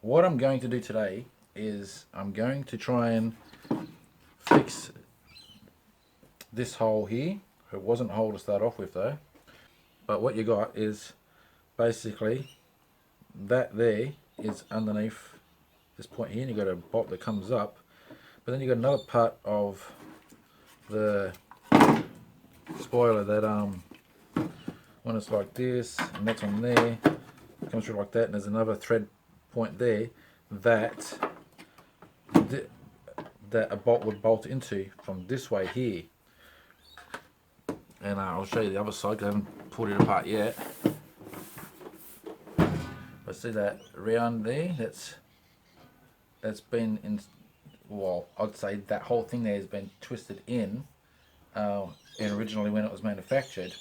what I'm going to do today is I'm going to try and fix this hole here. It wasn't a hole to start off with though, but what you got is basically that there is underneath this point here, and you've got a bolt that comes up, but then you've got another part of the spoiler that when it's like this and that's on there, it comes through like that, and there's another thread point there that a bolt would bolt into from this way here. And I'll show you the other side because I haven't pulled it apart yet. But see that round there, that's been in, well, I'd say that whole thing there has been twisted in and originally when it was manufactured,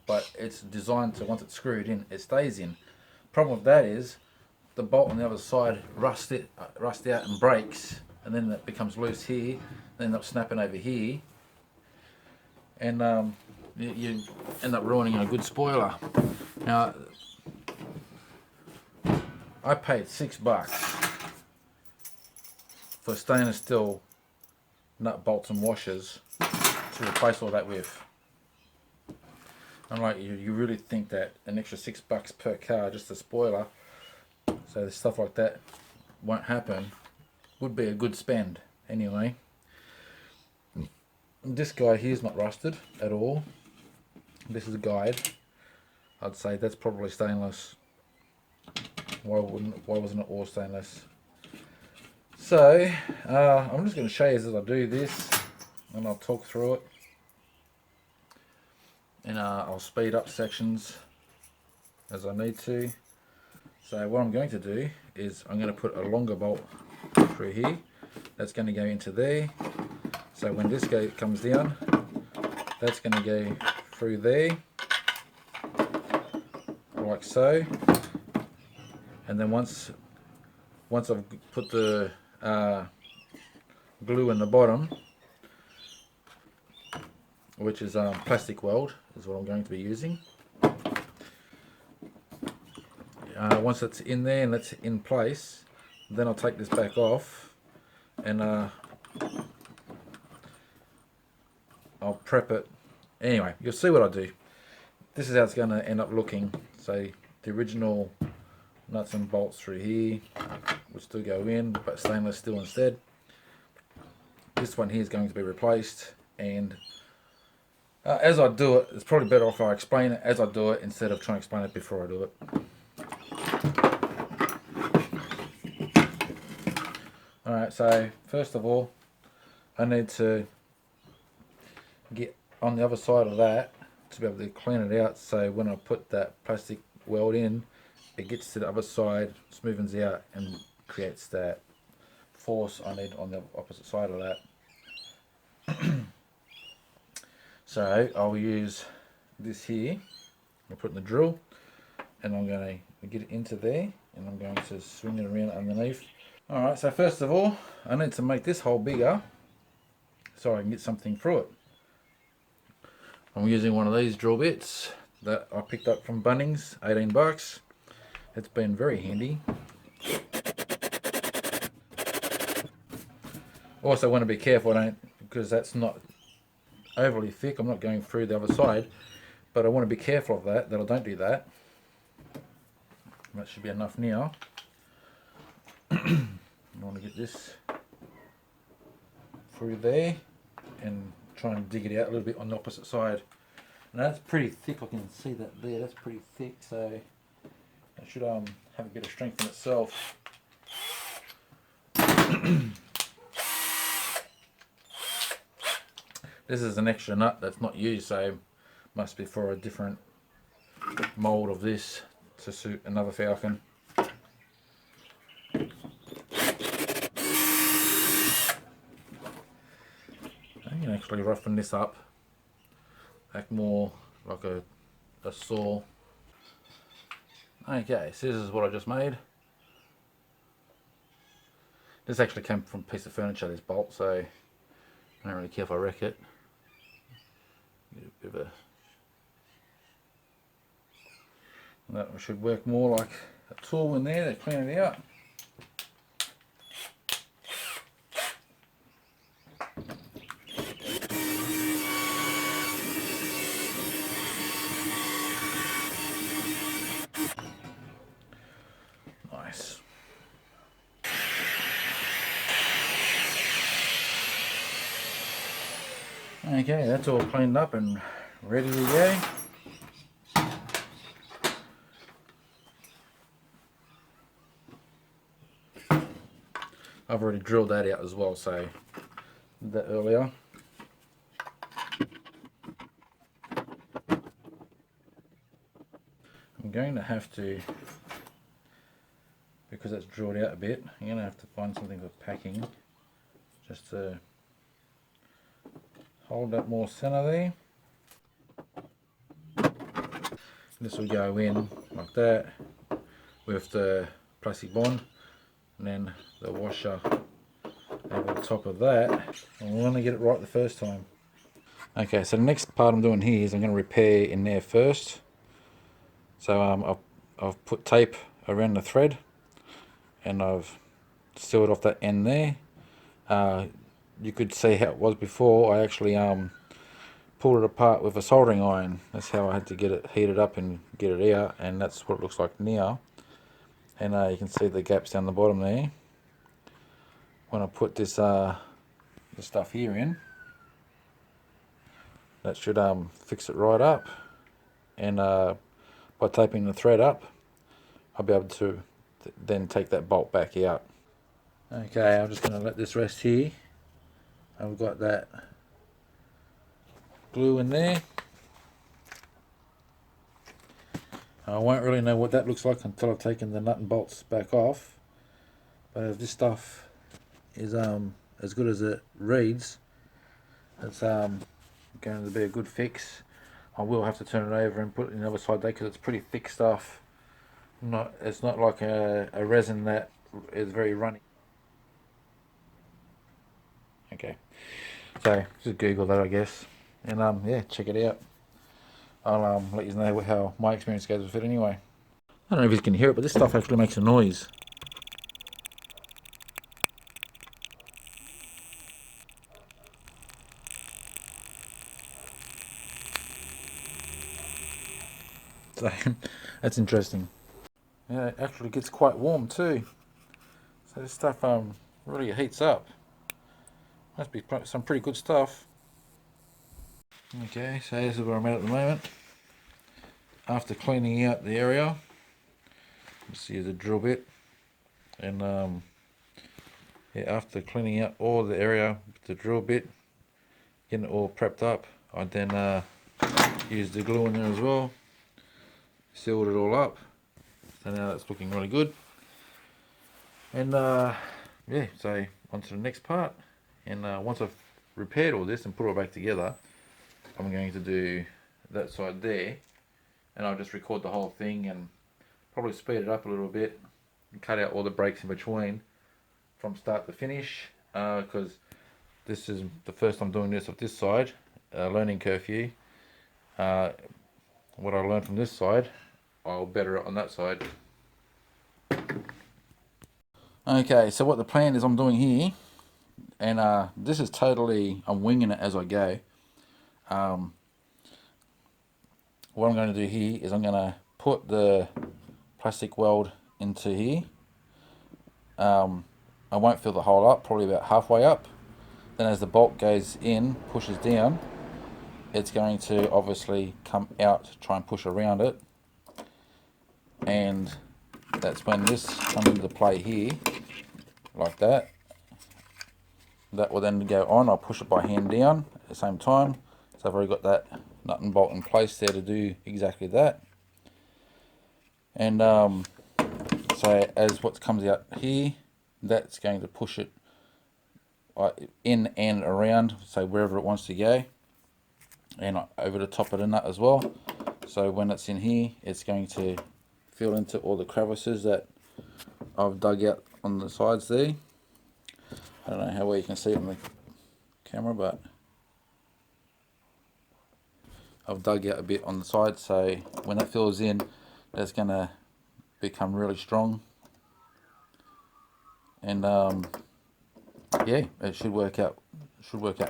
but it's designed to, once it's screwed in, it stays in. Problem with that is the bolt on the other side rusts out and breaks, and then it becomes loose here, then end up snapping over here, and you end up ruining a good spoiler. Now, I paid $6 for stainless steel nut bolts and washers to replace all that with. I'm like, you really think that an extra $6 per car, just a spoiler, so stuff like that won't happen, would be a good spend anyway. This guy here's not rusted at all. This is a guide. I'd say that's probably stainless. Why wasn't it all stainless? So I'm just going to show you as I do this, and I'll talk through it, and I'll speed up sections as I need to. So what I'm going to do is I'm going to put a longer bolt through here. That's going to go into there. So when this comes down, that's going to go through there, like so. And then once I've put the glue in the bottom, which is plastic weld, is what I'm going to be using. Once it's in there and it's in place, then I'll take this back off and I'll prep it. Anyway, you'll see what I do. This is how it's going to end up looking. So the original nuts and bolts through here will still go in, but stainless steel instead. This one here is going to be replaced, and as I do it, it's probably better if I explain it as I do it instead of trying to explain it before I do it. Alright, so first of all, I need to get on the other side of that to be able to clean it out, so when I put that plastic weld in, it gets to the other side, smoothens out, and creates that force I need on the opposite side of that. So I'll use this here, I'll put in the drill, and I'm going to get it into there, and I'm going to swing it around underneath. Alright, so first of all, I need to make this hole bigger so I can get something through it. I'm using one of these drill bits that I picked up from Bunnings, $18. It's been very handy. Also want to be careful because that's not overly thick. I'm not going through the other side, but I want to be careful of that I don't do that. That should be enough now. I want to get this through there and try and dig it out a little bit on the opposite side. Now that's pretty thick, I can see that there, that's pretty thick, so it should have a bit of strength in itself. This is an extra nut that's not used, so must be for a different mould of this to suit another Falcon. I can actually roughen this up, act more like a saw. Okay, so this is what I just made. This actually came from a piece of furniture, this bolt, so I don't really care if I wreck it. Get a bit of that should work more like a tool in there to clean it out. Nice. Okay, that's all cleaned up and ready to go. I've already drilled that out as well, so did that earlier. I'm going to have to, because it's drilled out a bit, I'm going to have to find something for packing just to hold that more center there. This will go in like that with the plastic bond, and then the washer over the top of that, and we want to get it right the first time. Okay, so the next part I'm doing here is I'm going to repair in there first. So I've put tape around the thread and I've sealed off that end there. You could see how it was before. I actually pulled it apart with a soldering iron. That's how I had to get it heated up and get it out, and that's what it looks like now. And you can see the gaps down the bottom there. When I put this the stuff here in, that should fix it right up. And by taping the thread up, I'll be able to then take that bolt back out. Okay, I'm just going to let this rest here. I've got that glue in there. I won't really know what that looks like until I've taken the nut and bolts back off. But if this stuff is as good as it reads, it's going to be a good fix. I will have to turn it over and put it in the other side there because it's pretty thick stuff. It's not like a resin that is very runny. Okay, so just Google that, I guess, and yeah, check it out. I'll let you know how my experience goes with it anyway. I don't know if you can hear it, but this stuff actually makes a noise. So that's interesting. Yeah, it actually gets quite warm too. So this stuff really heats up. Must be some pretty good stuff. Okay, so this is where I'm at the moment. After cleaning out the area, let's use a drill bit, and yeah, after cleaning out all the area with the drill bit, getting it all prepped up, I then used the glue in there as well, sealed it all up. So now that's looking really good. And yeah, so on to the next part. And once I've repaired all this and put it all back together, I'm going to do that side there, and I'll just record the whole thing and probably speed it up a little bit and cut out all the breaks in between from start to finish, because this is the first time doing this of this side, learning curve here. What I learned from this side, I'll better it on that side. Okay, so what the plan is I'm doing here, and this is totally, I'm winging it as I go. What I'm going to do here is I'm going to put the plastic weld into here. I won't fill the hole up, probably about halfway up. Then as the bolt goes in, pushes down, it's going to obviously come out to try and push around it. And that's when this comes into play here, like that. That will then go on. I'll push it by hand down at the same time. So I've already got that nut and bolt in place there to do exactly that. And so as what comes out here, that's going to push it in and around, so wherever it wants to go, and over the top of the nut as well. So when it's in here, it's going to fill into all the crevices that I've dug out on the sides there. I don't know how well you can see it on the camera, but I've dug out a bit on the side, so when that fills in, that's going to become really strong. And yeah, it should work out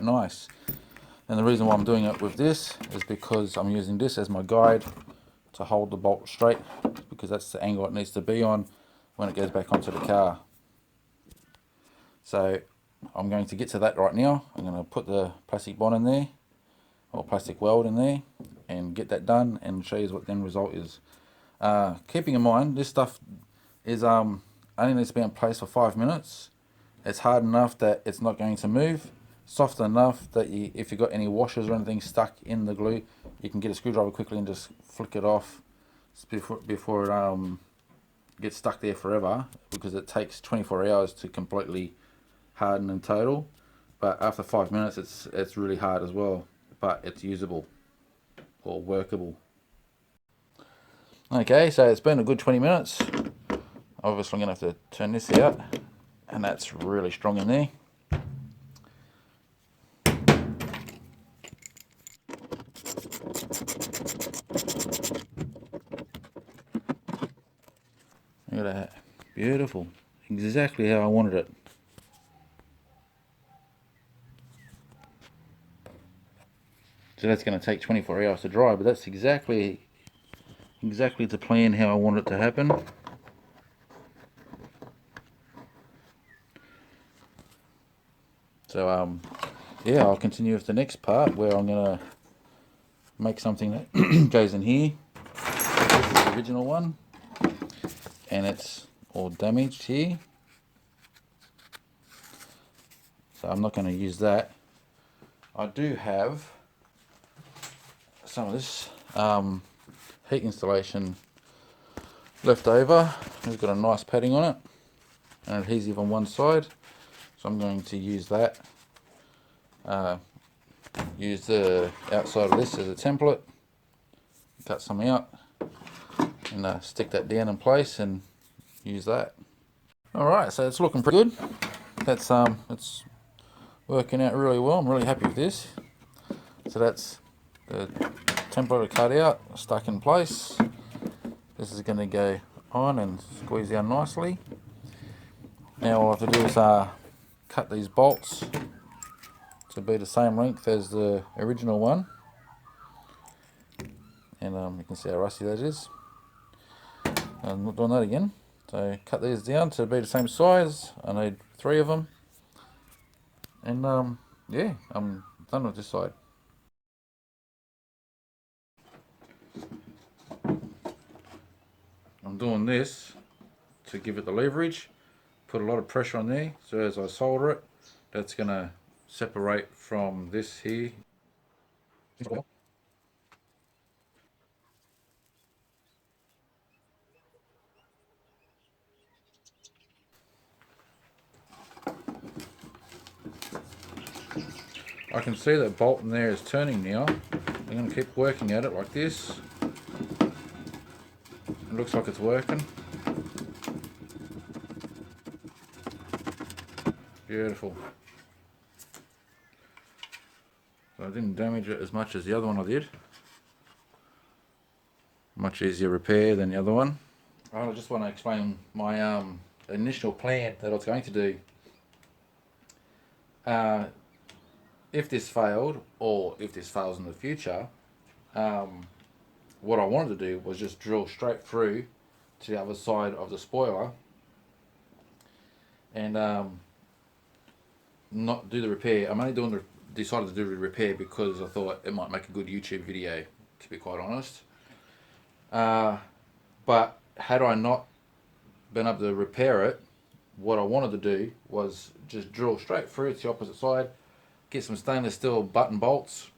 nice. And the reason why I'm doing it with this is because I'm using this as my guide to hold the bolt straight, because that's the angle it needs to be on when it goes back onto the car. So I'm going to get to that right now. I'm going to put the plastic bond in there, or plastic weld in there, and get that done and show you what the end result is. Keeping in mind, this stuff is only needs to be in place for 5 minutes. It's hard enough that it's not going to move, soft enough that if you've got any washers or anything stuck in the glue, you can get a screwdriver quickly and just flick it off before it gets stuck there forever, because it takes 24 hours to completely harden in total. But after 5 minutes it's really hard as well, but it's usable or workable. Okay, so it's been a good 20 minutes. Obviously I'm going to have to turn this out, and that's really strong in there. Look at that, beautiful, exactly how I wanted it. So that's going to take 24 hours to dry, but that's exactly the plan how I want it to happen. So yeah, I'll continue with the next part where I'm going to make something that goes in here. This is the original one, and it's all damaged here, so I'm not going to use that. I do have some of this heat installation left over. It's got a nice padding on it and adhesive on one side, so I'm going to use that. Use the outside of this as a template, cut some out, and stick that down in place and use that. Alright, so it's looking pretty good. That's it's working out really well. I'm really happy with this. So that's the template cut out, stuck in place. This is going to go on and squeeze down nicely. Now all I have to do is cut these bolts to be the same length as the original one, and you can see how rusty that is. I'm not doing that again. So cut these down to be the same size. I need 3 of them, and yeah, I'm done with this side. I'm doing this to give it the leverage, put a lot of pressure on there, so as I solder it, that's going to separate from this here. I can see that bolt in there is turning now. I'm going to keep working at it like this. It looks like it's working. Beautiful. So I didn't damage it as much as the other one I did. Much easier repair than the other one. I just want to explain my initial plan that I was going to do. If this failed, or if this fails in the future, what I wanted to do was just drill straight through to the other side of the spoiler and not do the repair. I'm only decided to do the repair because I thought it might make a good YouTube video, to be quite honest. But had I not been able to repair it, what I wanted to do was just drill straight through to the opposite side, get some stainless steel button bolts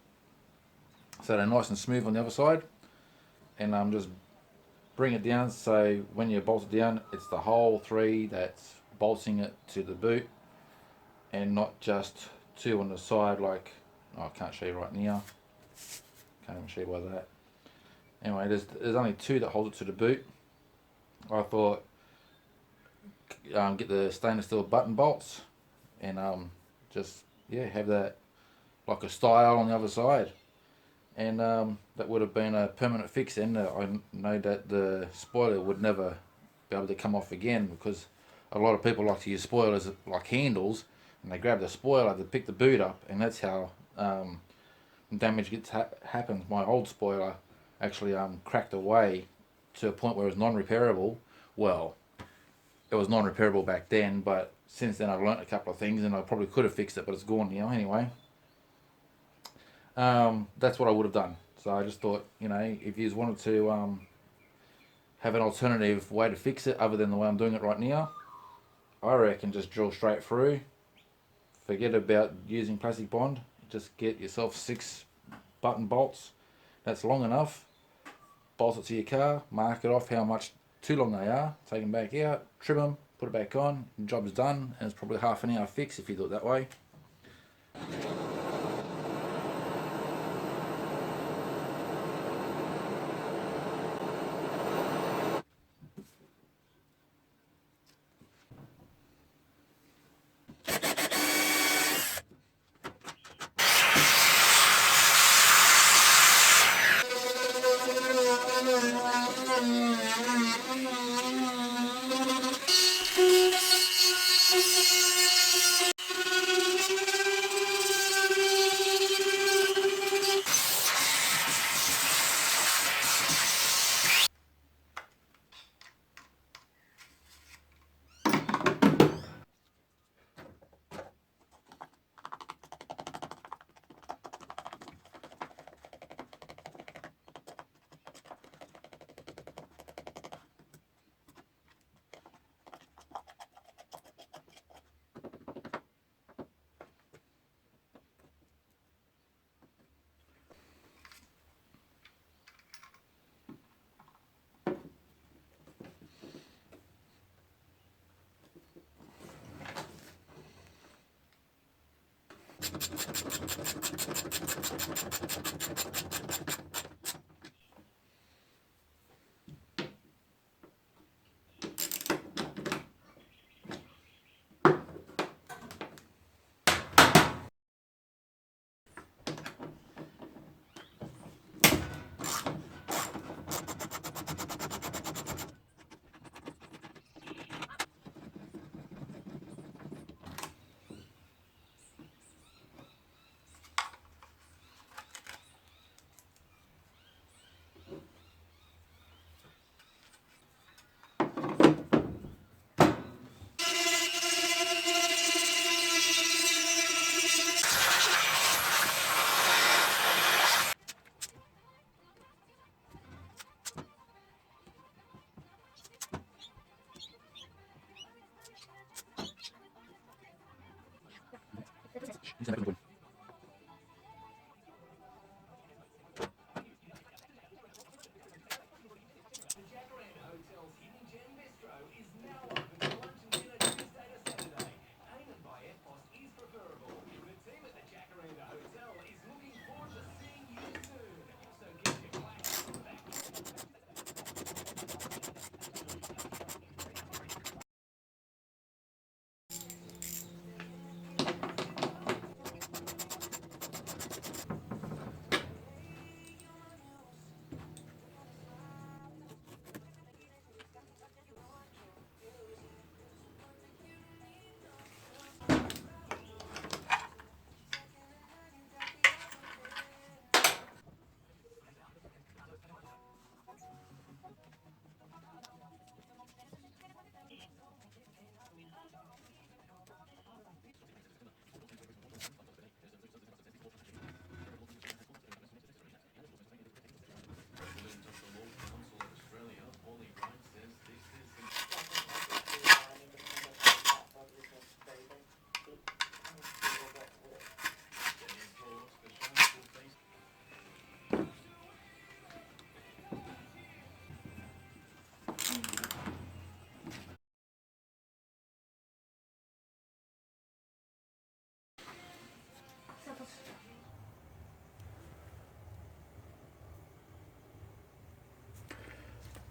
so they're nice and smooth on the other side, and just bring it down so when you bolt it down, it's the whole 3 that's bolting it to the boot, and not just 2 on the side like, oh, I can't show you right now, can't even show you by that. Anyway, there's only 2 that hold it to the boot. I thought get the stainless steel button bolts and just have that like a style on the other side, and that would have been a permanent fix. And I know that the spoiler would never be able to come off again, because a lot of people like to use spoilers like handles, and they grab the spoiler to pick the boot up, and that's how damage happens. My old spoiler actually cracked away to a point where it was non-repairable. Well, it was non-repairable back then, but since then I've learnt a couple of things, and I probably could have fixed it, but it's gone now anyway. That's what I would have done. So I just thought, you know, if you wanted to have an alternative way to fix it other than the way I'm doing it right now, I reckon just drill straight through. Forget about using plastic bond. Just get yourself 6 button bolts. That's long enough. Bolt it to your car. Mark it off how much too long they are. Take them back out. Trim them. Put it back on. Job's done. And it's probably half an hour fix if you do it that way.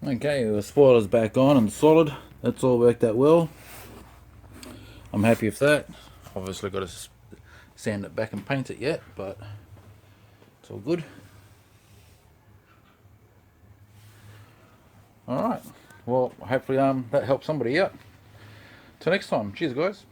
Okay, the spoiler's back on and solid. That's all worked out well. I'm happy with that. Obviously got to sand it back and paint it yet, but it's all good. Alright, well hopefully that helps somebody out. Till next time, cheers guys.